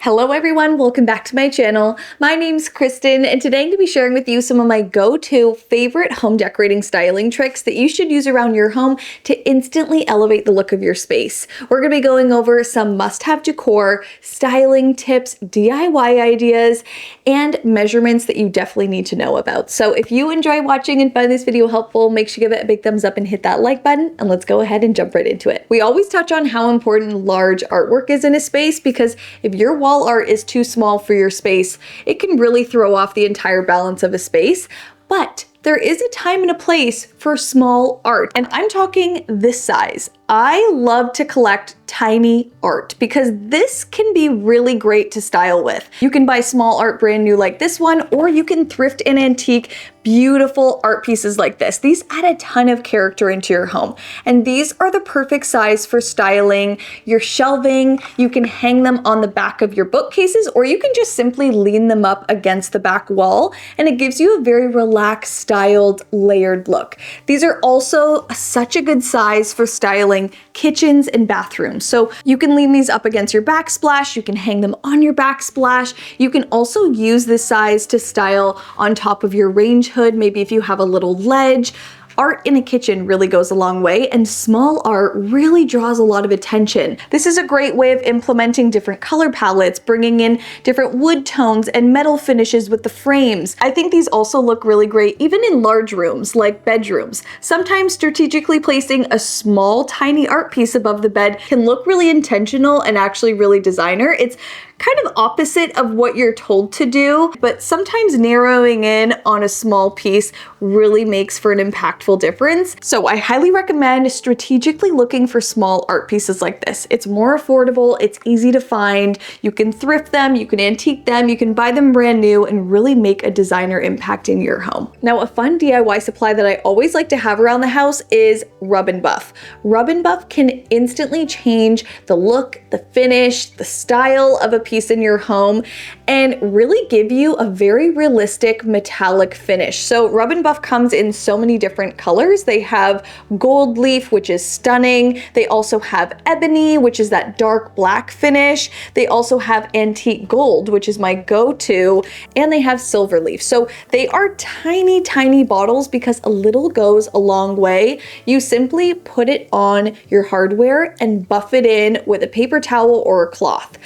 Hello everyone, welcome back to my channel. My name's Kristen and today I'm going to be sharing with you some of my go-to favorite home decorating styling tricks that you should use around your home to instantly elevate the look of your space. We're going to be going over some must-have decor, styling tips, DIY ideas, and measurements that you definitely need to know about. So if you enjoy watching and find this video helpful, make sure you give it a big thumbs up and hit that like button, and let's go ahead and jump right into it. We always touch on how important large artwork is in a space because if your wall art is too small for your space, it can really throw off the entire balance of a space. But there is a time and a place for small art, and I'm talking this size. I love to collect tiny art because this can be really great to style with. You can buy small art brand new like this one, or you can thrift and antique beautiful art pieces like this. These add a ton of character into your home, and these are the perfect size for styling your shelving. You can hang them on the back of your bookcases, or you can just simply lean them up against the back wall, and it gives you a very relaxed, styled, layered look. These are also such a good size for styling kitchens and bathrooms. So you can lean these up against your backsplash, you can hang them on your backsplash. You can also use this size to style on top of your range hood, maybe if you have a little ledge. Art in a kitchen really goes a long way, and small art really draws a lot of attention. This is a great way of implementing different color palettes, bringing in different wood tones and metal finishes with the frames. I think these also look really great even in large rooms like bedrooms. Sometimes strategically placing a small, tiny art piece above the bed can look really intentional and actually really designer. It's kind of opposite of what you're told to do, but sometimes narrowing in on a small piece really makes for an impactful difference. So I highly recommend strategically looking for small art pieces like this. It's more affordable, it's easy to find, you can thrift them, you can antique them, you can buy them brand new and really make a designer impact in your home. Now, a fun DIY supply that I always like to have around the house is Rub and Buff. Rub and Buff can instantly change the look, the finish, the style of a piece in your home and really give you a very realistic metallic finish. So Rub and Buff comes in so many different colors. They have gold leaf, which is stunning. They also have ebony, which is that dark black finish. They also have antique gold, which is my go-to, and they have silver leaf. So they are tiny, tiny bottles because a little goes a long way. You simply put it on your hardware and buff it in with a paper towel or a cloth.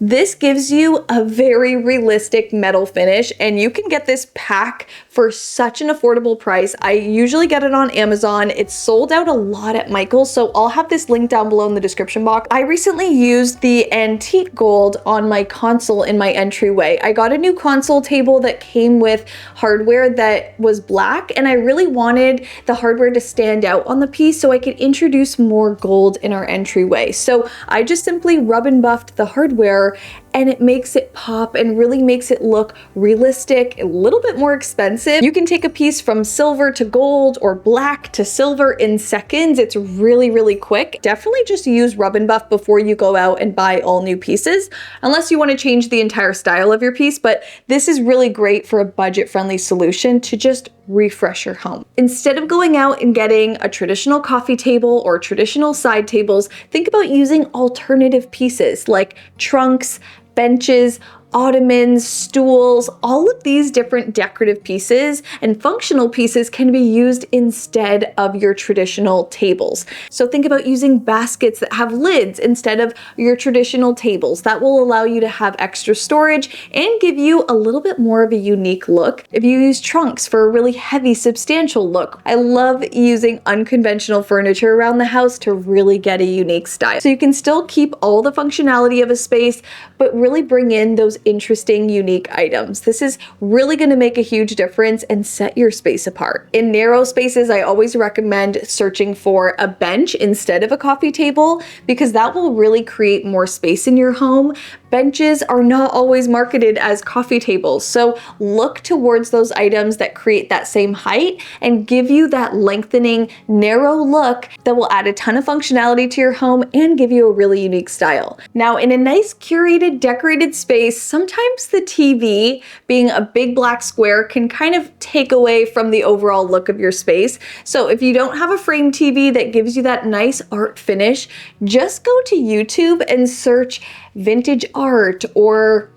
This gives you a very realistic metal finish, and you can get this pack for such an affordable price. I usually get it on Amazon. It's sold out a lot at Michael's, so I'll have this link down below in the description box. I recently used the antique gold on my console in my entryway. I got a new console table that came with hardware that was black, and I really wanted the hardware to stand out on the piece so I could introduce more gold in our entryway. So I just simply rub and buffed the hardware, and it makes it pop and really makes it look realistic, a little bit more expensive. You can take a piece from silver to gold or black to silver in seconds. It's really, really quick. Definitely just use Rub and Buff before you go out and buy all new pieces, unless you want to change the entire style of your piece, but this is really great for a budget-friendly solution to just refresh your home. Instead of going out and getting a traditional coffee table or traditional side tables, think about using alternative pieces like trunks, benches, ottomans, stools. All of these different decorative pieces and functional pieces can be used instead of your traditional tables. So think about using baskets that have lids instead of your traditional tables. That will allow you to have extra storage and give you a little bit more of a unique look. If you use trunks for a really heavy, substantial look, I love using unconventional furniture around the house to really get a unique style. So you can still keep all the functionality of a space, but really bring in those interesting, unique items. This is really going to make a huge difference and set your space apart. In narrow spaces, I always recommend searching for a bench instead of a coffee table because that will really create more space in your home. Benches are not always marketed as coffee tables, so look towards those items that create that same height and give you that lengthening, narrow look that will add a ton of functionality to your home and give you a really unique style. Now, in a nice, curated, decorated space, sometimes the TV, being a big black square, can kind of take away from the overall look of your space. So if you don't have a frame TV that gives you that nice art finish, just go to YouTube and search vintage art or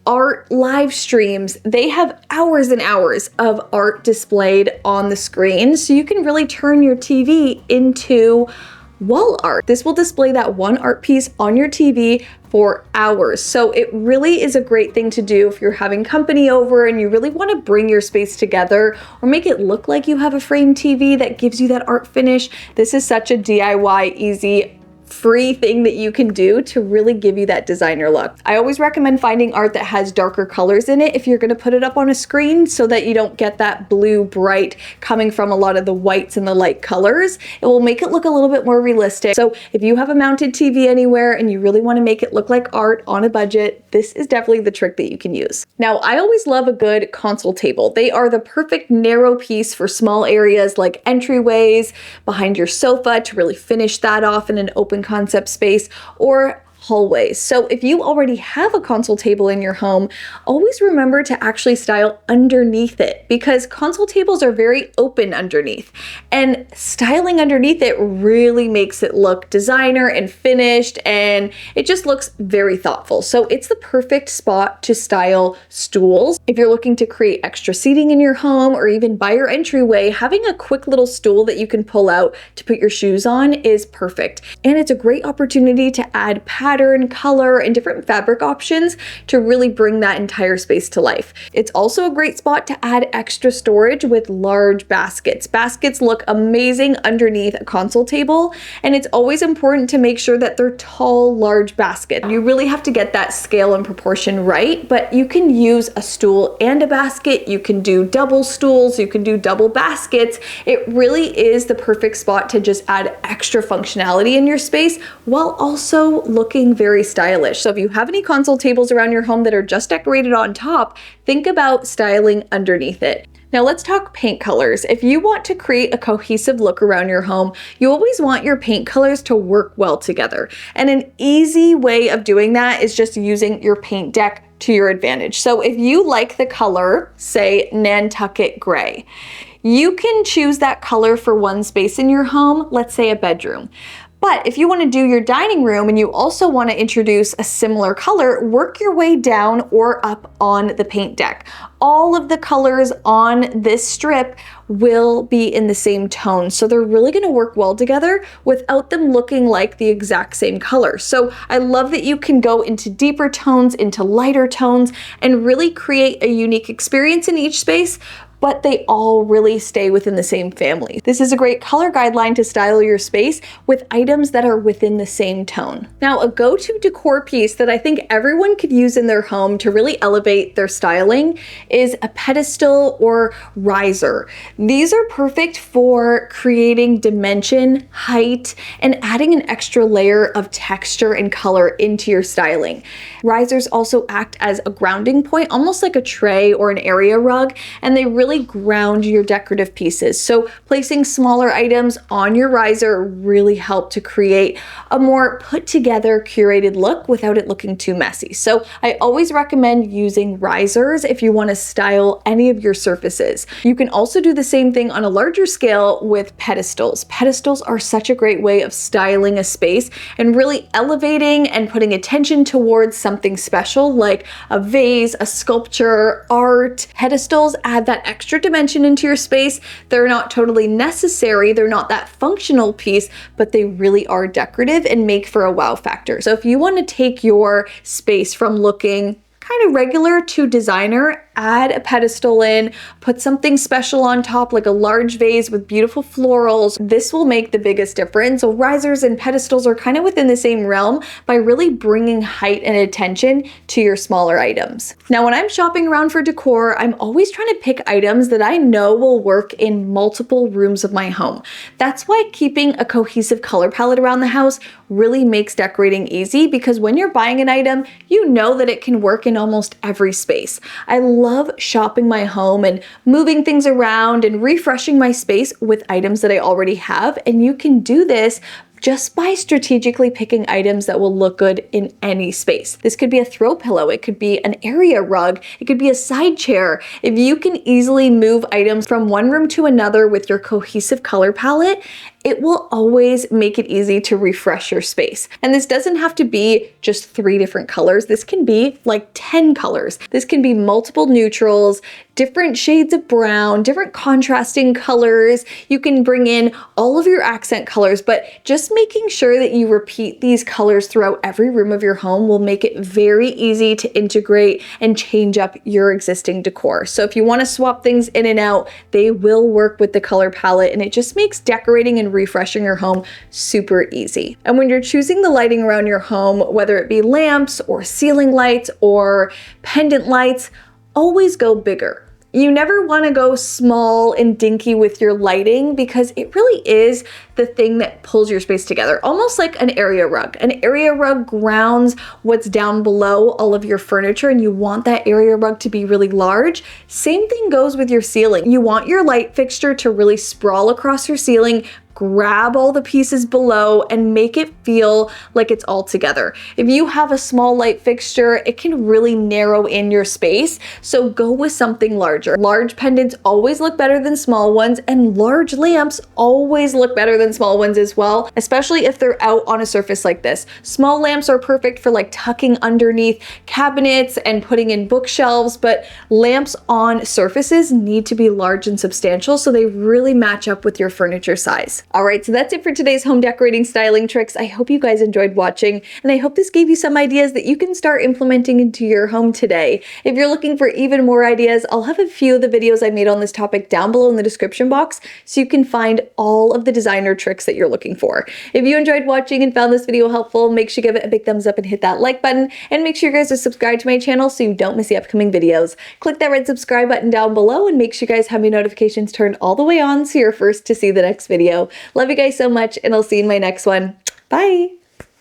art live streams, they have hours and hours of art displayed on the screen. So you can really turn your TV into wall art. This will display that one art piece on your TV for hours. So it really is a great thing to do if you're having company over and you really want to bring your space together or make it look like you have a framed TV that gives you that art finish. This is such a DIY, easy, free thing that you can do to really give you that designer look. I always recommend finding art that has darker colors in it if you're going to put it up on a screen so that you don't get that blue bright coming from a lot of the whites and the light colors. It will make it look a little bit more realistic. So if you have a mounted TV anywhere and you really want to make it look like art on a budget, this is definitely the trick that you can use. Now, I always love a good console table. They are the perfect narrow piece for small areas like entryways, behind your sofa to really finish that off in an open concept space, or hallways. So if you already have a console table in your home, always remember to actually style underneath it, because console tables are very open underneath, and styling underneath it really makes it look designer and finished, and it just looks very thoughtful. So it's the perfect spot to style stools. If you're looking to create extra seating in your home or even by your entryway, having a quick little stool that you can pull out to put your shoes on is perfect. And it's a great opportunity to add pattern, color, and different fabric options to really bring that entire space to life. It's also a great spot to add extra storage with large baskets. Baskets look amazing underneath a console table, and it's always important to make sure that they're tall, large baskets. You really have to get that scale and proportion right, but you can use a stool and a basket. You can do double stools, you can do double baskets. It really is the perfect spot to just add extra functionality in your space while also looking very stylish. So if you have any console tables around your home that are just decorated on top, think about styling underneath it. Now let's talk paint colors. If you want to create a cohesive look around your home, you always want your paint colors to work well together. And an easy way of doing that is just using your paint deck to your advantage. So if you like the color, say Nantucket Gray, you can choose that color for one space in your home, let's say a bedroom. But if you want to do your dining room and you also want to introduce a similar color, work your way down or up on the paint deck. All of the colors on this strip will be in the same tone, so they're really going to work well together without them looking like the exact same color. So I love that you can go into deeper tones, into lighter tones, and really create a unique experience in each space, but they all really stay within the same family. This is a great color guideline to style your space with items that are within the same tone. Now, a go-to decor piece that I think everyone could use in their home to really elevate their styling is a pedestal or riser. These are perfect for creating dimension, height, and adding an extra layer of texture and color into your styling. Risers also act as a grounding point, almost like a tray or an area rug, and they really ground your decorative pieces. So placing smaller items on your riser really help to create a more put together, curated look without it looking too messy. So I always recommend using risers if you want to style any of your surfaces. You can also do the same thing on a larger scale with pedestals. Pedestals are such a great way of styling a space and really elevating and putting attention towards something special like a vase, a sculpture, art. Pedestals add that extra dimension into your space. They're not totally necessary, they're not that functional piece, but they really are decorative and make for a wow factor. So if you want to take your space from looking kind of regular to designer, add a pedestal in, put something special on top like a large vase with beautiful florals. This will make the biggest difference. So risers and pedestals are kind of within the same realm by really bringing height and attention to your smaller items. Now, when I'm shopping around for decor, I'm always trying to pick items that I know will work in multiple rooms of my home. That's why keeping a cohesive color palette around the house really makes decorating easy, because when you're buying an item, you know that it can work in almost every space. I love shopping my home and moving things around and refreshing my space with items that I already have, and you can do this just by strategically picking items that will look good in any space. This could be a throw pillow, it could be an area rug, it could be a side chair. If you can easily move items from one room to another with your cohesive color palette, it will always make it easy to refresh your space. And this doesn't have to be just 3 different colors. This can be like 10 colors. This can be multiple neutrals, different shades of brown, different contrasting colors. You can bring in all of your accent colors, but just making sure that you repeat these colors throughout every room of your home will make it very easy to integrate and change up your existing decor. So if you want to swap things in and out, they will work with the color palette, and it just makes decorating and refreshing your home super easy. And when you're choosing the lighting around your home, whether it be lamps or ceiling lights or pendant lights, always go bigger. You never want to go small and dinky with your lighting because it really is the thing that pulls your space together, almost like an area rug. An area rug grounds what's down below all of your furniture, and you want that area rug to be really large. Same thing goes with your ceiling. You want your light fixture to really sprawl across your ceiling, grab all the pieces below, and make it feel like it's all together. If you have a small light fixture, it can really narrow in your space, so go with something larger. Large pendants always look better than small ones, and large lamps always look better than small ones as well, especially if they're out on a surface like this. Small lamps are perfect for like tucking underneath cabinets and putting in bookshelves, but lamps on surfaces need to be large and substantial so they really match up with your furniture size. All right, so that's it for today's home decorating styling tricks. I hope you guys enjoyed watching, and I hope this gave you some ideas that you can start implementing into your home today. If you're looking for even more ideas, I'll have a few of the videos I made on this topic down below in the description box so you can find all of the designer tricks that you're looking for. If you enjoyed watching and found this video helpful, make sure you give it a big thumbs up and hit that like button, and make sure you guys are subscribed to my channel so you don't miss the upcoming videos. Click that red subscribe button down below and make sure you guys have your notifications turned all the way on so you're first to see the next video. Love you guys so much, and I'll see you in my next one. Bye!